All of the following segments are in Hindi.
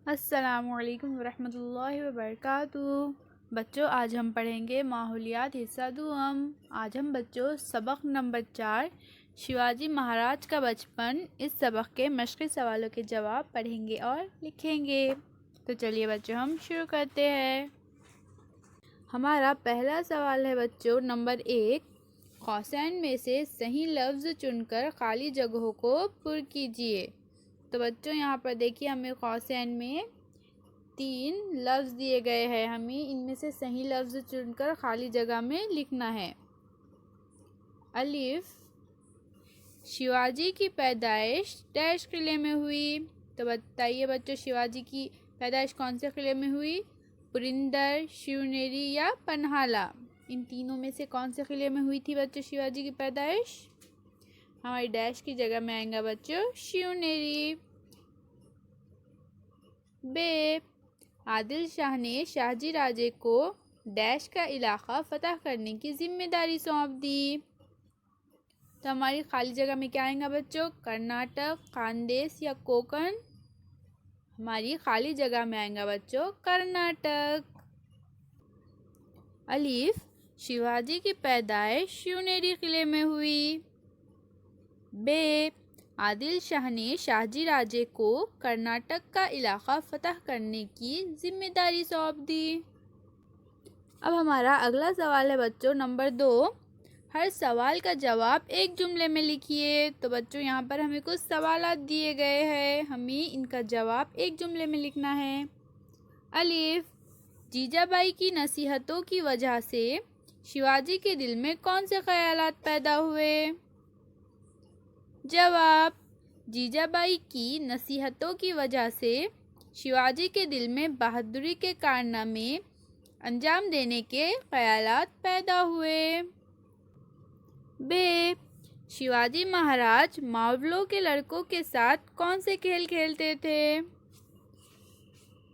अस्सलामुअलैकुम वरहमतुल्लाहि वबरकातुहू। बच्चों, आज हम पढ़ेंगे माहौलियात हिस्सा दुआम। आज हम बच्चों सबक नंबर 4 शिवाजी महाराज का बचपन इस सबक के मशक़ी सवालों के जवाब पढ़ेंगे और लिखेंगे। तो चलिए बच्चों, हम शुरू करते हैं। हमारा पहला सवाल है बच्चों नंबर 1। कौसैन में से सही लफ्ज़ चुनकर खाली जगहों को पुर कीजिए। तो बच्चों यहाँ पर देखिए, हमें कौसैन में 3 लफ्ज़ दिए गए हैं। हमें इनमें से सही लफ्ज़ चुनकर खाली जगह में लिखना है। अलिफ, शिवाजी की पैदाइश डैश किले में हुई। तो बताइए बच्चों, शिवाजी की पैदाइश कौन से किले में हुई? पुरिंदर, शिवनेरी या पन्हाला? इन तीनों में से कौन से किले में हुई थी बच्चों शिवाजी की पैदाइश? हमारी डैश की जगह में आएगा बच्चों शिवनेरी। बे, आदिल शाह ने शाहजी राजे को डैश का इलाका फतह करने की जिम्मेदारी सौंप दी। तो हमारी खाली जगह में क्या आएगा बच्चों? कर्नाटक, खानदेश या कोकण? हमारी खाली जगह में आएगा बच्चों कर्नाटक। अलीफ, शिवाजी की पैदाइश शिवनेरी किले में हुई। बे, आदिल शाह ने शाहजी राजे को कर्नाटक का इलाका फतह करने की जिम्मेदारी सौंप दी। अब हमारा अगला सवाल है बच्चों नंबर 2। हर सवाल का जवाब एक जुमले में लिखिए। तो बच्चों यहाँ पर हमें कुछ सवाल दिए गए हैं, हमें इनका जवाब एक जुमले में लिखना है। अलिफ, जीजाबाई की नसीहतों की वजह से शिवाजी के दिल में कौन से ख्यालात पैदा हुए? जवाब, जीजाबाई की नसीहतों की वजह से शिवाजी के दिल में बहादुरी के कारनामे अंजाम देने के ख्यालात पैदा हुए। बे, शिवाजी महाराज मावलों के लड़कों के साथ कौन से खेल खेलते थे?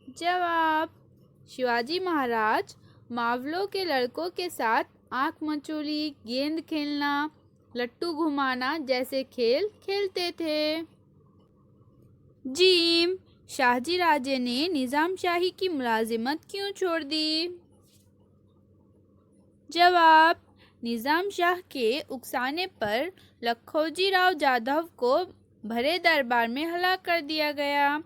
जवाब, शिवाजी महाराज मावलों के लड़कों के साथ आँख मचोली, गेंद खेलना, लट्टू घुमाना जैसे खेल खेलते थे। जीम, शाहजी राजे ने निज़ाम शाही की मुलाजिमत क्यों छोड़ दी? जवाब, निज़ाम शाह के उकसाने पर लखोजी राव जाधव को भरे दरबार में हलाक कर दिया गया।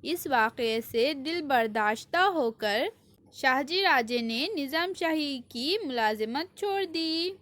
इस वाक़ये से दिल बर्दाश्ता होकर शाहजी राजे ने निज़ाम शाही की मुलाजिमत छोड़ दी।